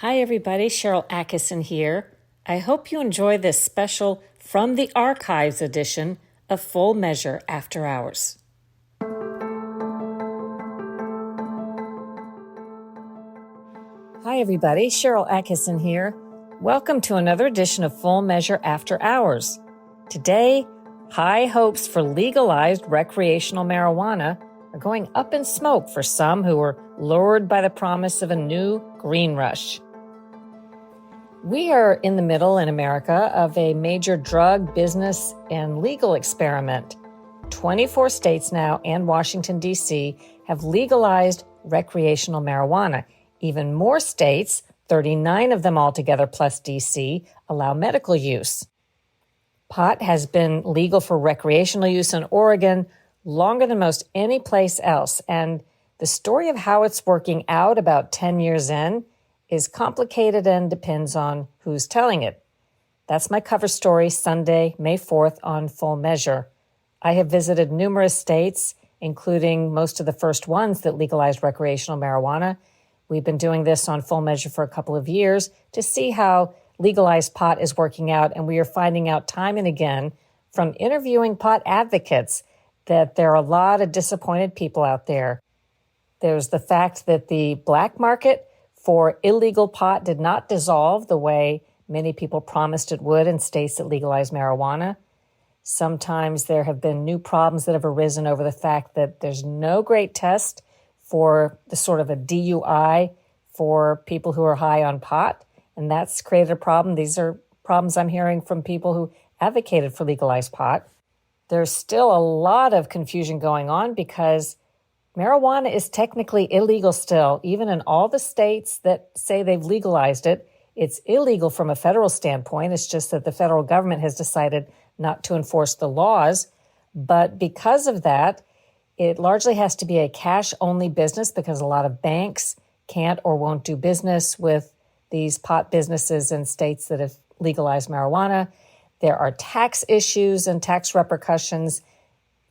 Hi everybody, Sharyl Attkisson here. I hope you enjoy this special From the Archives edition of Full Measure After Hours. Hi everybody, Sharyl Attkisson here. Welcome to another edition of Full Measure After Hours. Today, high hopes for legalized recreational marijuana are going up in smoke for some who were lured by the promise of a new green rush. We are in the middle in America of a major drug, business, and legal experiment. 24 states now and Washington, D.C. have legalized recreational marijuana. Even more states, 39 of them altogether plus D.C., allow medical use. Pot has been legal for recreational use in Oregon longer than most any place else, and the story of how it's working out about 10 years in is complicated and depends on who's telling it. That's my cover story Sunday, May 4th on Full Measure. I have visited numerous states, including most of the first ones that legalized recreational marijuana. We've been doing this on Full Measure for a couple of years to see how legalized pot is working out, and we are finding out time and again from interviewing pot advocates that there are a lot of disappointed people out there. There's the fact that the black market for illegal pot did not dissolve the way many people promised it would in states that legalized marijuana. Sometimes there have been new problems that have arisen over the fact that there's no great test for the sort of a DUI for people who are high on pot, and that's created a problem. These are problems I'm hearing from people who advocated for legalized pot. There's still a lot of confusion going on because marijuana is technically illegal still, even in all the states that say they've legalized it. It's illegal from a federal standpoint. It's just that the federal government has decided not to enforce the laws. But because of that, it largely has to be a cash-only business because a lot of banks can't or won't do business with these pot businesses in states that have legalized marijuana. There are tax issues and tax repercussions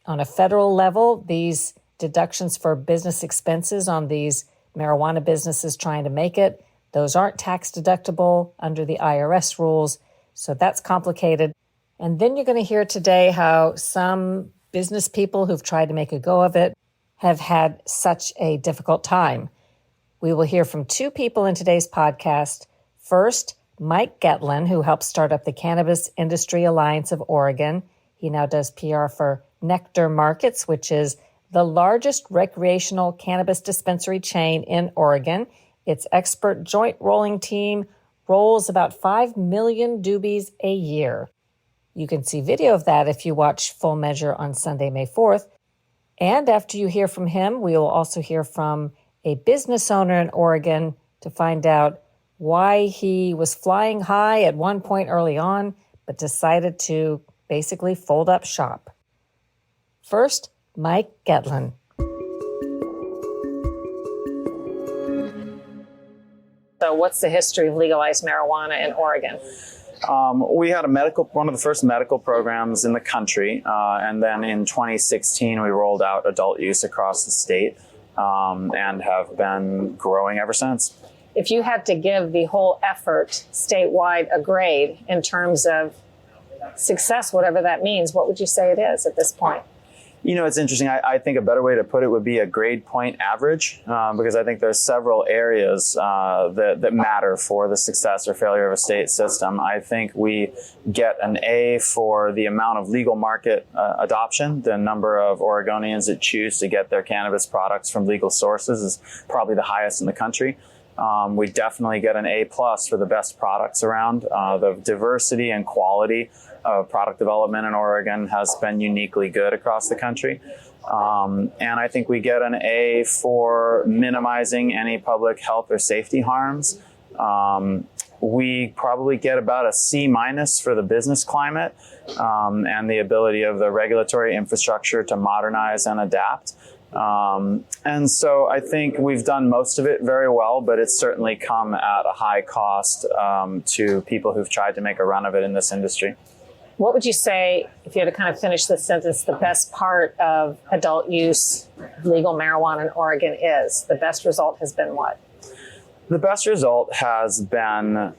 on a federal level. These deductions for business expenses on these marijuana businesses trying to make it, those aren't tax deductible under the IRS rules, so that's complicated. And then you're going to hear today how some business people who've tried to make a go of it have had such a difficult time. We will hear from two people in today's podcast. First, Mike Getlin, who helped start up the Cannabis Industry Alliance of Oregon. He now does PR for Nectar Markets, which is the largest recreational cannabis dispensary chain in Oregon. Its expert joint rolling team rolls about 5 million doobies a year. You can see video of that if you watch Full Measure on Sunday, May 4th. And after you hear from him, we will also hear from a business owner in Oregon to find out why he was flying high at one point early on, but decided to basically fold up shop. First, Mike Getlin. So what's the history of legalized marijuana in Oregon? We had one of the first medical programs in the country, and then in 2016 we rolled out adult use across the state, and have been growing ever since. If you had to give the whole effort statewide a grade in terms of success, whatever that means, what would you say it is at this point? You know, it's interesting. I think a better way to put it would be a grade point average, because I think there's several areas that matter for the success or failure of a state system. I think we get an A for the amount of legal market adoption. The number of Oregonians that choose to get their cannabis products from legal sources is probably the highest in the country. We definitely get an A+ for the best products around. The diversity and quality of product development in Oregon has been uniquely good across the country. And I think we get an A for minimizing any public health or safety harms. We probably get about a C- for the business climate, and the ability of the regulatory infrastructure to modernize and adapt. And so I think we've done most of it very well, but it's certainly come at a high cost to people who've tried to make a run of it in this industry. What would you say, if you had to kind of finish this sentence, the best part of adult use legal marijuana in Oregon is? The best result has been what? The best result has been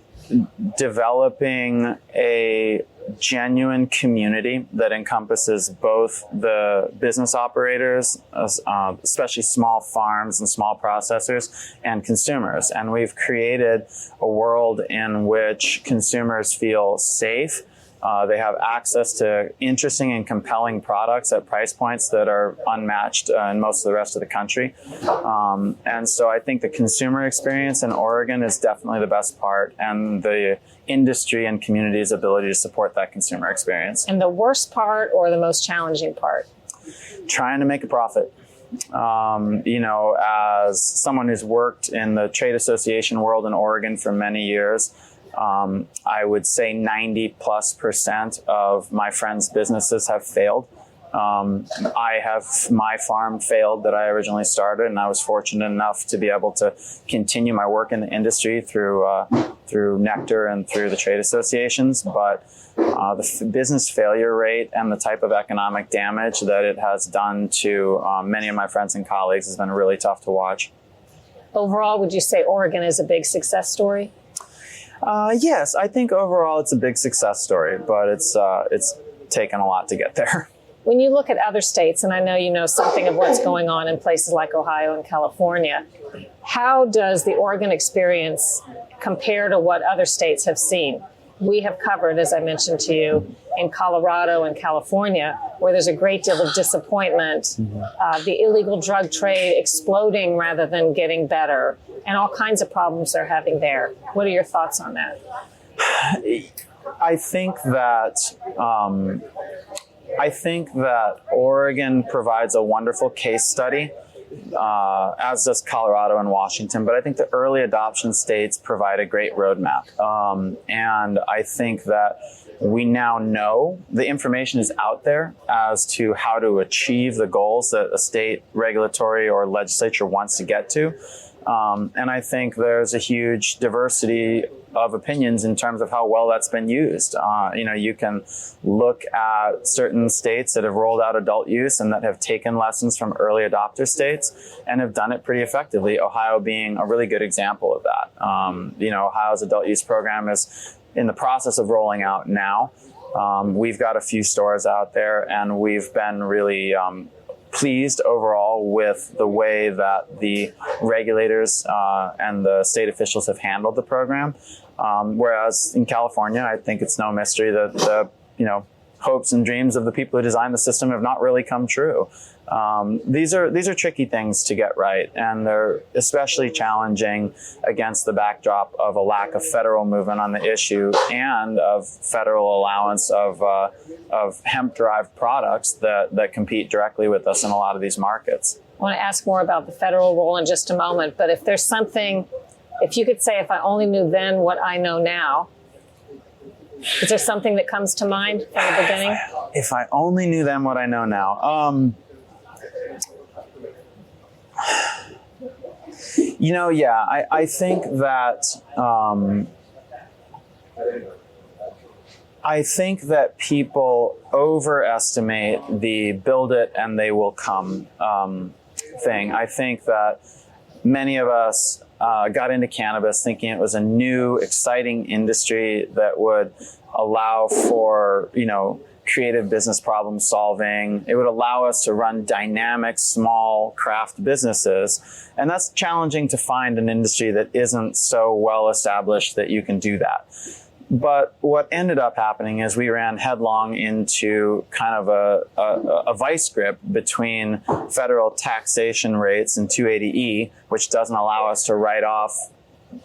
developing a genuine community that encompasses both the business operators, especially small farms and small processors, and consumers. And we've created a world in which consumers feel safe. They have access to interesting and compelling products at price points that are unmatched in most of the rest of the country. And so I think the consumer experience in Oregon is definitely the best part, and the industry and community's ability to support that consumer experience. And the worst part or the most challenging part? Trying to make a profit. As someone who's worked in the trade association world in Oregon for many years, I would say 90+% of my friends' businesses have failed. My farm failed that I originally started, and I was fortunate enough to be able to continue my work in the industry through Nectar and through the trade associations. But the business failure rate and the type of economic damage that it has done to many of my friends and colleagues has been really tough to watch. Overall, would you say Oregon is a big success story? Yes, I think overall it's a big success story, but it's taken a lot to get there. When you look at other states, and I know you know something of what's going on in places like Ohio and California, how does the Oregon experience compare to what other states have seen? We have covered, as I mentioned to you, in Colorado and California, where there's a great deal of disappointment, the illegal drug trade exploding rather than getting better, and all kinds of problems they're having there. What are your thoughts on that? I think that Oregon provides a wonderful case study, as does Colorado and Washington. But I think the early adoption states provide a great roadmap. And I think that we now know the information is out there as to how to achieve the goals that a state regulatory or legislature wants to get to. And I think there's a huge diversity of opinions in terms of how well that's been used. You can look at certain states that have rolled out adult use and that have taken lessons from early adopter states and have done it pretty effectively, Ohio being a really good example of that. Ohio's adult use program is in the process of rolling out now. We've got a few stores out there, and we've been really pleased overall with the way that the regulators and the state officials have handled the program. Whereas in California, I think it's no mystery that the hopes and dreams of the people who designed the system have not really come true. These are tricky things to get right, and they're especially challenging against the backdrop of a lack of federal movement on the issue and of federal allowance of hemp-derived products that compete directly with us in a lot of these markets. I want to ask more about the federal role in just a moment, but if you could say, if I only knew then what I know now, is there something that comes to mind from the beginning? If I only knew then what I know now. I think that people overestimate the build it and they will come thing. I think that many of us got into cannabis thinking it was a new, exciting industry that would allow for, creative business problem solving. It would allow us to run dynamic, small craft businesses. And that's challenging to find an industry that isn't so well established that you can do that. But what ended up happening is we ran headlong into kind of a vice grip between federal taxation rates and 280E, which doesn't allow us to write off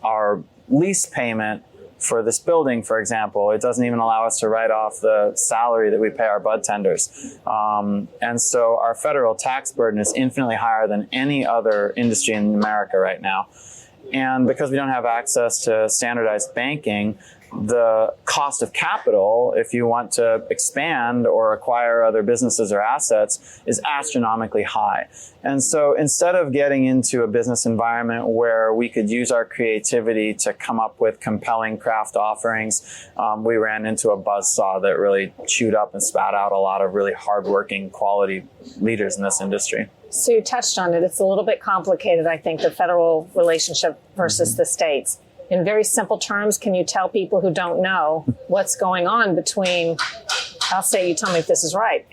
our lease payment for this building, for example. It doesn't even allow us to write off the salary that we pay our bud tenders. And so our federal tax burden is infinitely higher than any other industry in America right now. And because we don't have access to standardized banking, the cost of capital, if you want to expand or acquire other businesses or assets, is astronomically high. And so instead of getting into a business environment where we could use our creativity to come up with compelling craft offerings, we ran into a buzzsaw that really chewed up and spat out a lot of really hardworking, quality leaders in this industry. So you touched on it. It's a little bit complicated, I think, the federal relationship versus the states. In very simple terms, can you tell people who don't know what's going on between, I'll say, you tell me if this is right.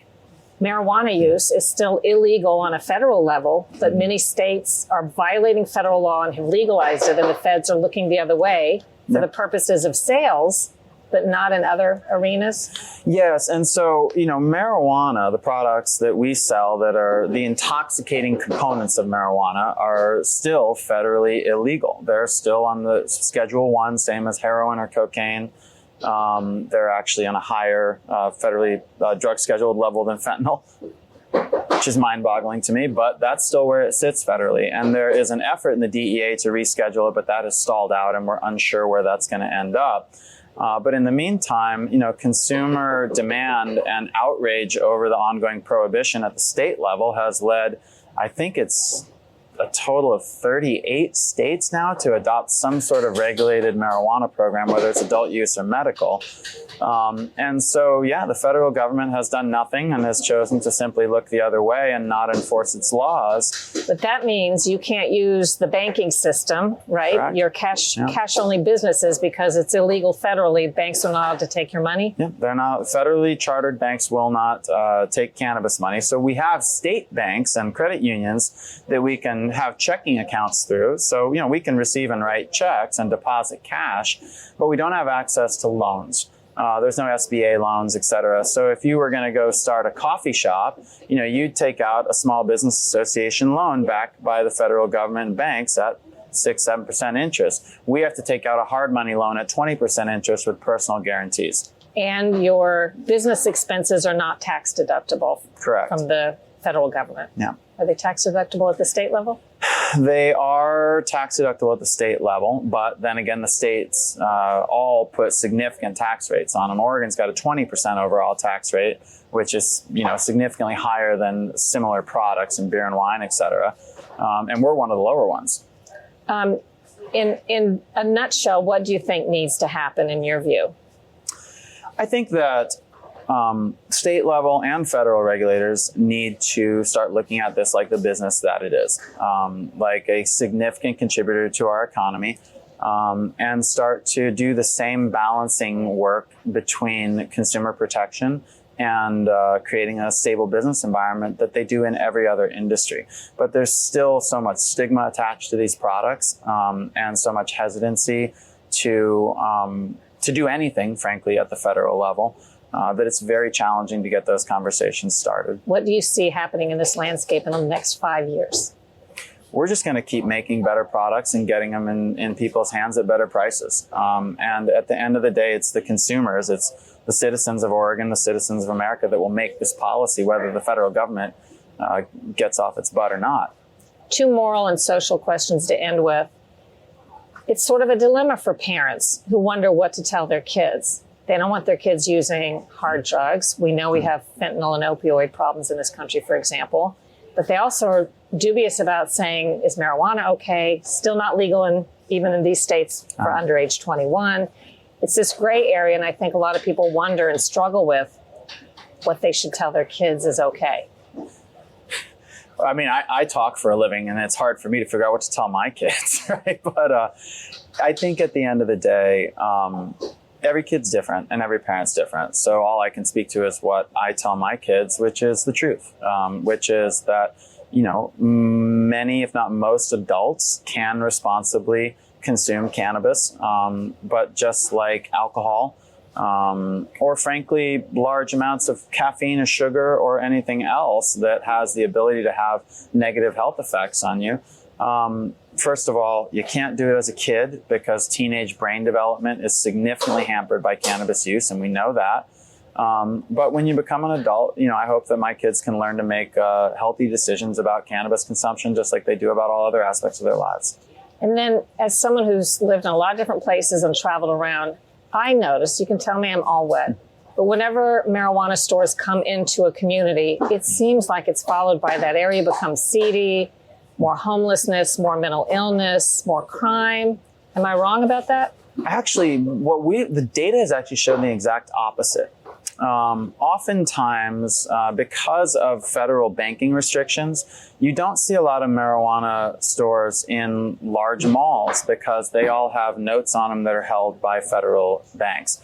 Marijuana use is still illegal on a federal level, but many states are violating federal law and have legalized it, and the feds are looking the other way for the purposes of sales, but not in other arenas? Yes, and so, marijuana, the products that we sell that are the intoxicating components of marijuana are still federally illegal. They're still on the Schedule 1, same as heroin or cocaine. They're actually on a higher federally drug scheduled level than fentanyl, which is mind-boggling to me, but that's still where it sits federally. And there is an effort in the DEA to reschedule it, but that has stalled out, and we're unsure where that's going to end up. But in the meantime, consumer demand and outrage over the ongoing prohibition at the state level has led, I think it's a total of 38 states now to adopt some sort of regulated marijuana program, whether it's adult use or medical. And so, the federal government has done nothing and has chosen to simply look the other way and not enforce its laws. But that means you can't use the banking system, right? Correct. Your cash-only businesses, because it's illegal federally. Banks are not allowed to take your money. Yeah, they're not. Federally chartered banks will not take cannabis money. So we have state banks and credit unions that we can have checking accounts through. So, we can receive and write checks and deposit cash, but we don't have access to loans. There's no SBA loans, et cetera. So if you were going to go start a coffee shop, you'd take out a small business association loan backed by the federal government and banks at 6-7% interest. We have to take out a hard money loan at 20% interest with personal guarantees. And your business expenses are not tax deductible. Correct. From the federal government. Yeah. Are they tax deductible at the state level? They are tax deductible at the state level, but then again, the states all put significant tax rates on them. Oregon's got a 20% overall tax rate, which is significantly higher than similar products in beer and wine, et cetera. And we're one of the lower ones. In a nutshell, what do you think needs to happen in your view? I think that state level and federal regulators need to start looking at this like the business that it is, like a significant contributor to our economy, and start to do the same balancing work between consumer protection and creating a stable business environment that they do in every other industry. But there's still so much stigma attached to these products, and so much hesitancy to do anything, frankly, at the federal level. That it's very challenging to get those conversations started. What do you see happening in this landscape in the next 5 years? We're just going to keep making better products and getting them in people's hands at better prices. And at the end of the day, it's the consumers, it's the citizens of Oregon, the citizens of America that will make this policy, whether the federal government gets off its butt or not. Two moral and social questions to end with. It's sort of a dilemma for parents who wonder what to tell their kids. They don't want their kids using hard drugs. We know we have fentanyl and opioid problems in this country, for example. But they also are dubious about saying, is marijuana okay? Still not legal even in these states for under age 21. It's this gray area, and I think a lot of people wonder and struggle with what they should tell their kids is okay. I mean, I talk for a living, and it's hard for me to figure out what to tell my kids, right? But I think at the end of the day, every kid's different and every parent's different. So all I can speak to is what I tell my kids, which is the truth, which is that, many, if not most adults can responsibly consume cannabis. But just like alcohol, or frankly, large amounts of caffeine or sugar or anything else that has the ability to have negative health effects on you, first of all, you can't do it as a kid because teenage brain development is significantly hampered by cannabis use, and we know that. But when you become an adult, I hope that my kids can learn to make healthy decisions about cannabis consumption, just like they do about all other aspects of their lives. And then, as someone who's lived in a lot of different places and traveled around, I notice, you can tell me I'm all wet, but whenever marijuana stores come into a community, it seems like it's followed by that area becomes seedy, more homelessness, more mental illness, more crime. Am I wrong about that? Actually, the data has actually shown the exact opposite. Oftentimes, because of federal banking restrictions, you don't see a lot of marijuana stores in large malls because they all have notes on them that are held by federal banks.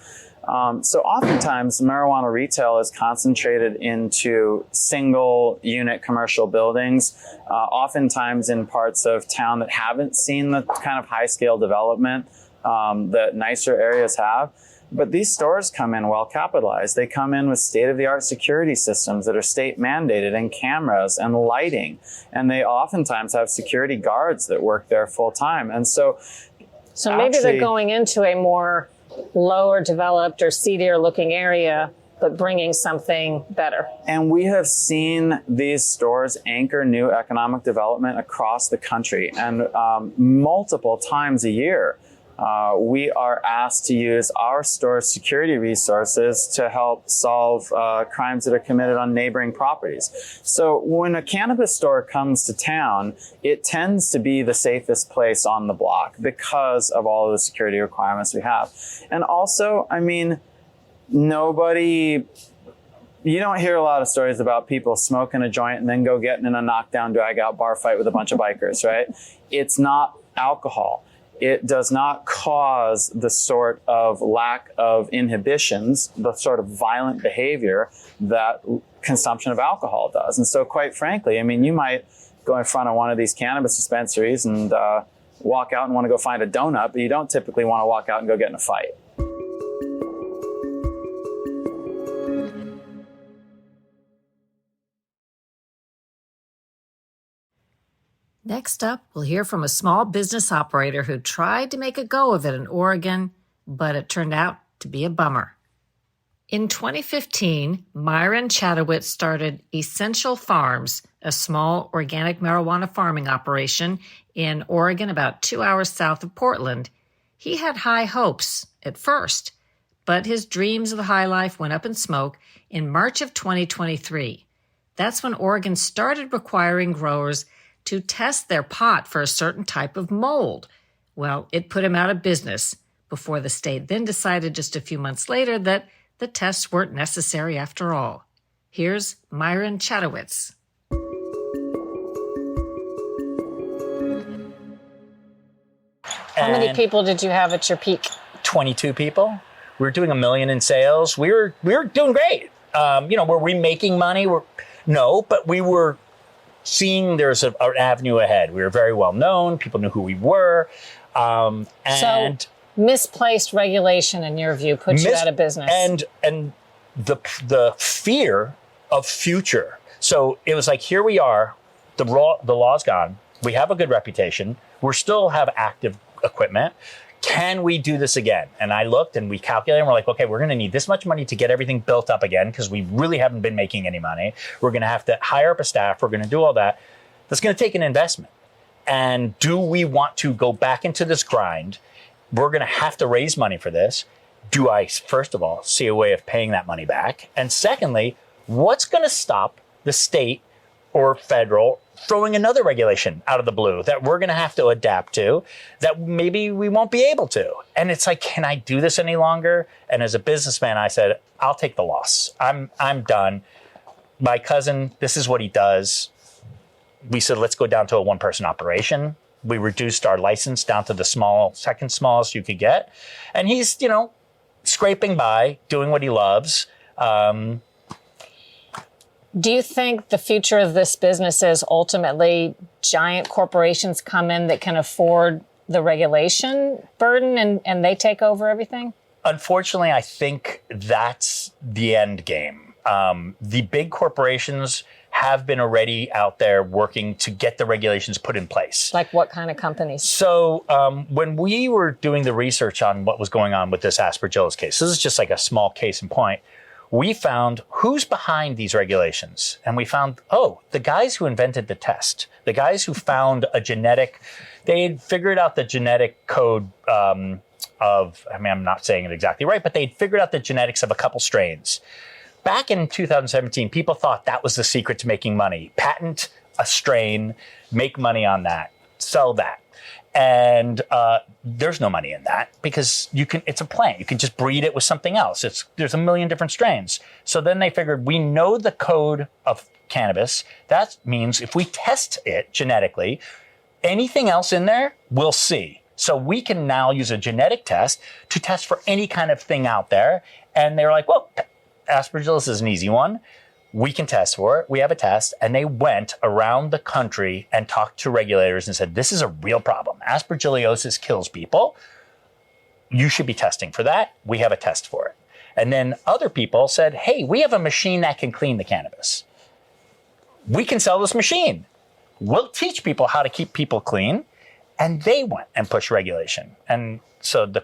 So oftentimes, marijuana retail is concentrated into single unit commercial buildings, oftentimes in parts of town that haven't seen the kind of high scale development that nicer areas have. But these stores come in well capitalized. They come in with state-of-the-art security systems that are state mandated and cameras and lighting. And they oftentimes have security guards that work there full time. And so maybe they're going into a more lower developed or seedier looking area, but bringing something better. And we have seen these stores anchor new economic development across the country. And multiple times a year, we are asked to use our store's security resources to help solve crimes that are committed on neighboring properties. So when a cannabis store comes to town, it tends to be the safest place on the block because of all of the security requirements we have. And also, I mean, you don't hear a lot of stories about people smoking a joint and then go getting in a knockdown, drag out bar fight with a bunch of bikers, right? It's not alcohol. It does not cause the sort of lack of inhibitions, the sort of violent behavior that consumption of alcohol does. And so quite frankly, I mean, you might go in front of one of these cannabis dispensaries and walk out and want to go find a donut, but you don't typically want to walk out and go get in a fight. Next up, we'll hear from a small business operator who tried to make a go of it in Oregon, but it turned out to be a bummer. In 2015, Myron Chatowitz started Essential Farms, a small organic marijuana farming operation in Oregon about 2 hours south of Portland. He had high hopes at first, but his dreams of the high life went up in smoke in March of 2023. That's when Oregon started requiring growers to test their pot for a certain type of mold. Well, it put him out of business before the state then decided just a few months later that the tests weren't necessary after all. Here's Myron Chatowitz. How many people did you have at your peak? 22 people. We were doing $1 million in sales. We were doing great. Were we making money? No, but we were seeing there's an avenue ahead. We were very well known. People knew who we were. So misplaced regulation, in your view, put you out of business. And the fear of future. So it was like, here we are. The law's gone. We have a good reputation. We still have active equipment. Can we do this again? And I looked and we calculated and we're like, okay, we're going to need this much money to get everything built up again because we really haven't been making any money. We're going to have to hire up a staff. We're going to do all that. That's going to take an investment. And do we want to go back into this grind? We're going to have to raise money for this. Do I, first of all, see a way of paying that money back? And secondly, what's going to stop the state or federal throwing another regulation out of the blue that we're going to have to adapt to that maybe we won't be able to? And it's like, can I do this any longer? And as a businessman, I said, I'll take the loss. I'm done. My cousin, this is what he does. We said, let's go down to a one-person operation. We reduced our license down to the second smallest you could get. And he's, scraping by, doing what he loves. Do you think the future of this business is ultimately giant corporations come in that can afford the regulation burden and they take over everything? Unfortunately, I think that's the end game. The big corporations have been already out there working to get the regulations put in place. Like what kind of companies? So when we were doing the research on what was going on with this Aspergillus case, this is just like a small case in point, we found who's behind these regulations. And we found, the guys who invented the test, the guys who found they had figured out the genetic code I'm not saying it exactly right, but they'd figured out the genetics of a couple strains. Back in 2017, people thought that was the secret to making money. Patent a strain, make money on that, sell that. And there's no money in that because it's a plant. You can just breed it with something else. There's a million different strains. So then they figured, we know the code of cannabis. That means if we test it genetically, anything else in there, we'll see. So we can now use a genetic test to test for any kind of thing out there. And they were like, well, Aspergillus is an easy one. We can test for it. We have a test. And they went around the country and talked to regulators and said, this is a real problem. Aspergillosis kills people. You should be testing for that. We have a test for it. And then other people said, hey, we have a machine that can clean the cannabis. We can sell this machine. We'll teach people how to keep people clean. And they went and pushed regulation. And so the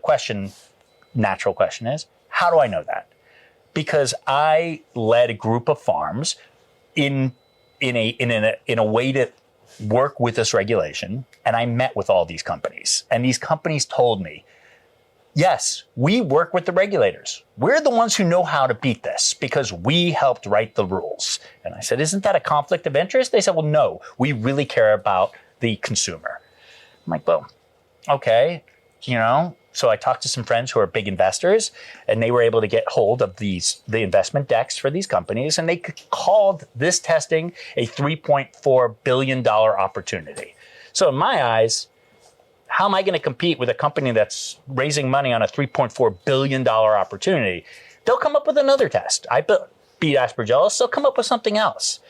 natural question is, how do I know that? Because I led a group of farms in a way to work with this regulation, and I met with all these companies. And these companies told me, yes, we work with the regulators. We're the ones who know how to beat this because we helped write the rules. And I said, isn't that a conflict of interest? They said, well, no, we really care about the consumer. I'm like, well, okay, So I talked to some friends who are big investors, and they were able to get hold of the investment decks for these companies, and they called this testing a $3.4 billion opportunity. So in my eyes, how am I going to compete with a company that's raising money on a $3.4 billion opportunity? They'll come up with another test. I beat Aspergillus, they'll come up with something else.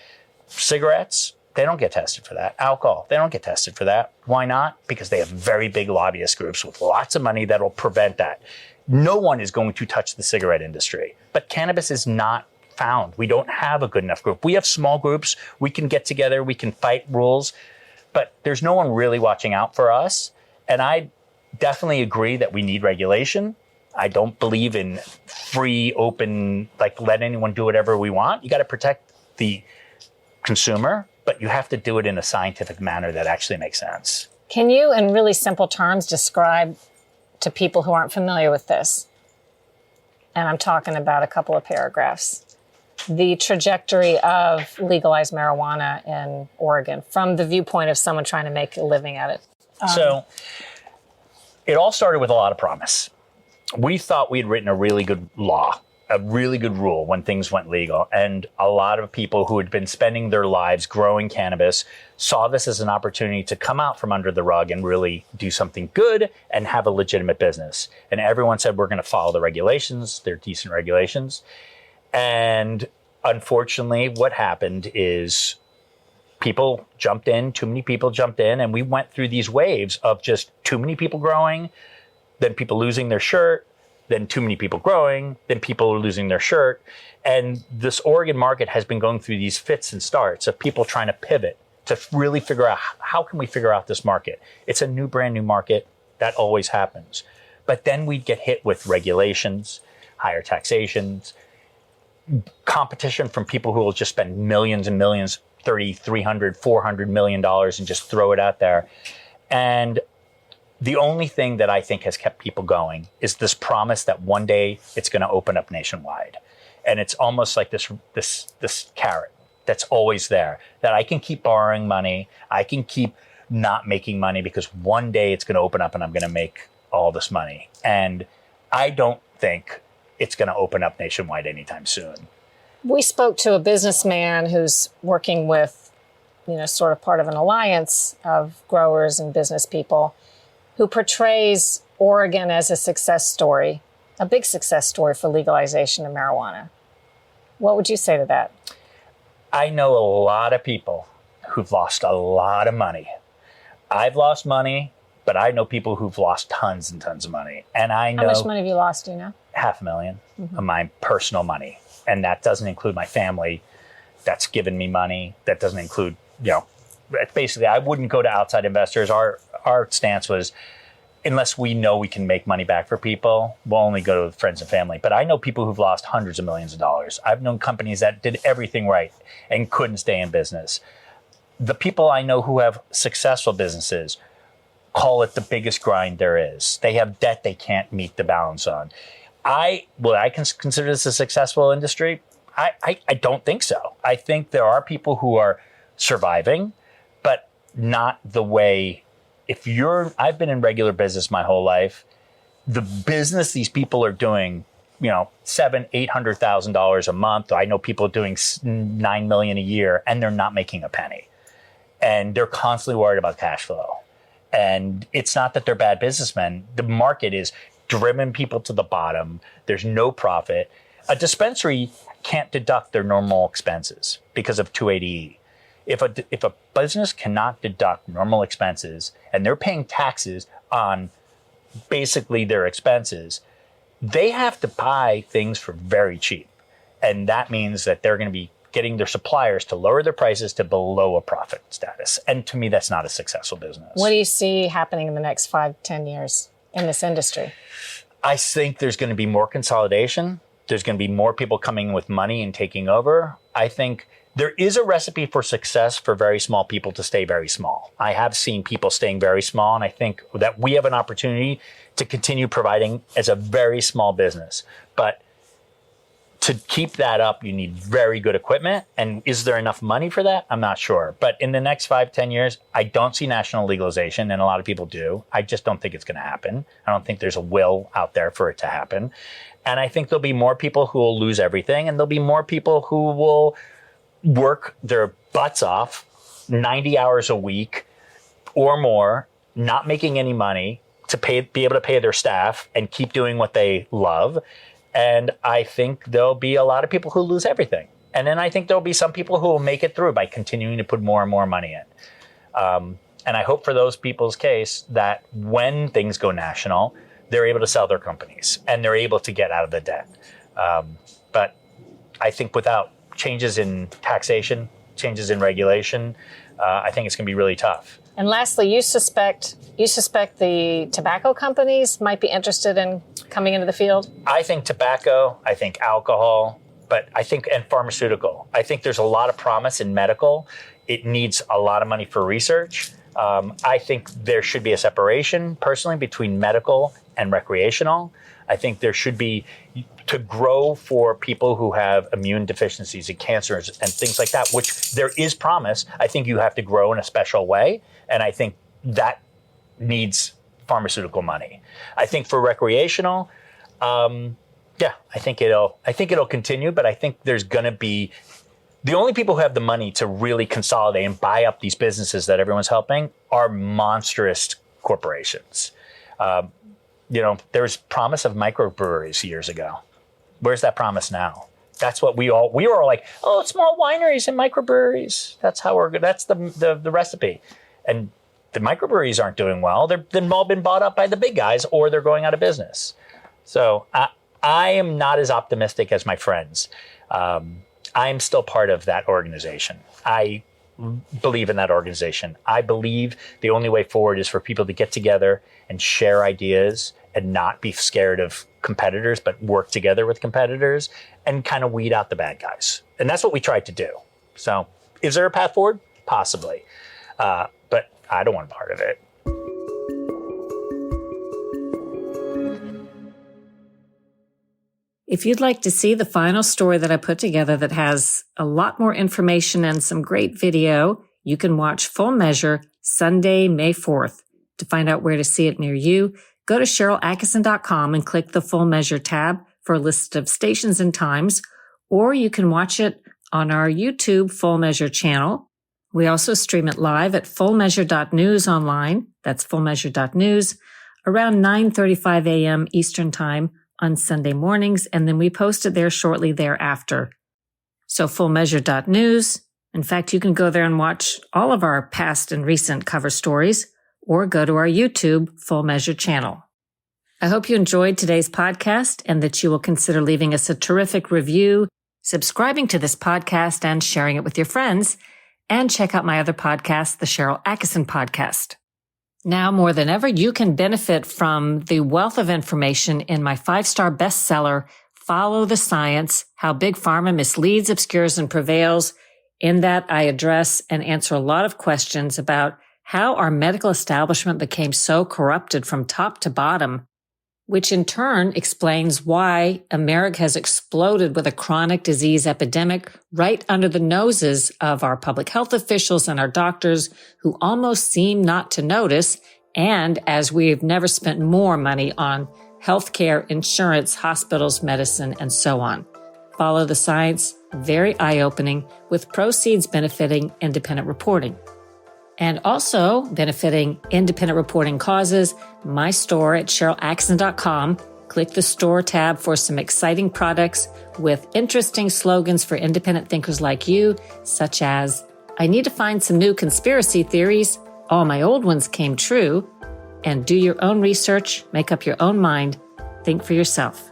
Cigarettes, they don't get tested for that. Alcohol, they don't get tested for that. Why not? Because they have very big lobbyist groups with lots of money that will prevent that. No one is going to touch the cigarette industry. But cannabis is not found. We don't have a good enough group. We have small groups. We can get together. We can fight rules. But there's no one really watching out for us. And I definitely agree that we need regulation. I don't believe in free, open, let anyone do whatever we want. You got to protect the consumer, but you have to do it in a scientific manner that actually makes sense. Can you, in really simple terms, describe to people who aren't familiar with this, and I'm talking about a couple of paragraphs, the trajectory of legalized marijuana in Oregon from the viewpoint of someone trying to make a living at it? So it all started with a lot of promise. We thought we'd written a really good law, a really good rule when things went legal. And a lot of people who had been spending their lives growing cannabis saw this as an opportunity to come out from under the rug and really do something good and have a legitimate business. And everyone said, we're going to follow the regulations. They're decent regulations. And unfortunately, what happened is people jumped in, too many people jumped in, and we went through these waves of just too many people growing, then people losing their shirt, then too many people growing, then people are losing their shirt. And this Oregon market has been going through these fits and starts of people trying to pivot to really figure out, how can we figure out this market? It's a brand new market. That always happens. But then we'd get hit with regulations, higher taxations, competition from people who will just spend millions and millions, 30, 300, 400 million dollars and just throw it out there. And the only thing that I think has kept people going is this promise that one day it's going to open up nationwide. And it's almost like this carrot that's always there, that I can keep borrowing money. I can keep not making money because one day it's going to open up and I'm going to make all this money. And I don't think it's going to open up nationwide anytime soon. We spoke to a businessman who's working with, sort of part of an alliance of growers and business people, who portrays Oregon as a success story, a big success story for legalization of marijuana. What would you say to that? I know a lot of people who've lost a lot of money. I've lost money, but I know people who've lost tons and tons of money. And I know... How much money have you lost, do you know? $500,000 of my personal money. And that doesn't include my family that's given me money. That doesn't include, basically, I wouldn't go to outside investors. Our stance was, unless we know we can make money back for people, we'll only go to friends and family. But I know people who've lost hundreds of millions of dollars. I've known companies that did everything right and couldn't stay in business. The people I know who have successful businesses call it the biggest grind there is. They have debt they can't meet the balance on. I can consider this a successful industry? I don't think so. I think there are people who are surviving, but not the way. I've been in regular business my whole life. The business these people are doing, $700,000-$800,000 a month. I know people doing $9 million a year, and they're not making a penny, and they're constantly worried about cash flow. And it's not that they're bad businessmen. The market is driven people to the bottom. There's no profit. A dispensary can't deduct their normal expenses because of 280E. If a business cannot deduct normal expenses and they're paying taxes on basically their expenses, they have to buy things for very cheap. And that means that they're going to be getting their suppliers to lower their prices to below a profit status. And to me, that's not a successful business. What do you see happening in the next 5-10 years in this industry? I think there's going to be more consolidation. There's going to be more people coming with money and taking over. I think there is a recipe for success for very small people to stay very small. I have seen people staying very small, and I think that we have an opportunity to continue providing as a very small business. But to keep that up, you need very good equipment. And is there enough money for that? I'm not sure. But in the next 5-10 years, I don't see national legalization, and a lot of people do. I just don't think it's going to happen. I don't think there's a will out there for it to happen. And I think there'll be more people who will lose everything, and there'll be more people who will work their butts off 90 hours a week or more, not making any money, to be able to pay their staff and keep doing what they love. And I think there'll be a lot of people who lose everything. And then I think there'll be some people who will make it through by continuing to put more and more money in. And I hope for those people's case that when things go national, they're able to sell their companies and they're able to get out of the debt. But I think without changes in taxation, changes in regulation, I think it's going to be really tough. And lastly, you suspect the tobacco companies might be interested in coming into the field? I think tobacco, I think alcohol, and pharmaceutical. I think there's a lot of promise in medical. It needs a lot of money for research. I think there should be a separation, personally, between medical and recreational. I think there should be, to grow for people who have immune deficiencies and cancers and things like that, which there is promise. I think you have to grow in a special way. And I think that needs pharmaceutical money. I think for recreational, I think it'll continue, but I think there's going to be, the only people who have the money to really consolidate and buy up these businesses that everyone's helping are monstrous corporations. There was promise of microbreweries years ago. Where's that promise now? That's what we were like, small wineries and microbreweries. That's the recipe. And the microbreweries aren't doing well. They've all been bought up by the big guys, or they're going out of business. So I am not as optimistic as my friends. I'm still part of that organization. I believe in that organization. I believe the only way forward is for people to get together and share ideas and not be scared of competitors, but work together with competitors and kind of weed out the bad guys. And that's what we tried to do. So is there a path forward? Possibly. But I don't want part of it. If you'd like to see the final story that I put together that has a lot more information and some great video, you can watch Full Measure Sunday, May 4th. To find out where to see it near you, go to SharylAttkisson.com and click the Full Measure tab for a list of stations and times, or you can watch it on our YouTube Full Measure channel. We also stream it live at fullmeasure.news online. That's fullmeasure.news around 9:35 a.m. Eastern Time on Sunday mornings, and then we post it there shortly thereafter. So fullmeasure.news. In fact, you can go there and watch all of our past and recent cover stories, or go to our YouTube Full Measure channel. I hope you enjoyed today's podcast and that you will consider leaving us a terrific review, subscribing to this podcast and sharing it with your friends, and check out my other podcast, the Sharyl Attkisson Podcast. Now more than ever, you can benefit from the wealth of information in my 5-star bestseller, Follow the Science, How Big Pharma Misleads, Obscures, and Prevails. In that, I address and answer a lot of questions about how our medical establishment became so corrupted from top to bottom, which in turn explains why America has exploded with a chronic disease epidemic right under the noses of our public health officials and our doctors who almost seem not to notice. And as we've never spent more money on healthcare, insurance, hospitals, medicine, and so on. Follow the science, very eye-opening, with proceeds benefiting independent reporting. And also benefiting independent reporting causes, my store at SharylAttkisson.com. Click the store tab for some exciting products with interesting slogans for independent thinkers like you, such as, I need to find some new conspiracy theories. All my old ones came true. And do your own research, make up your own mind, think for yourself.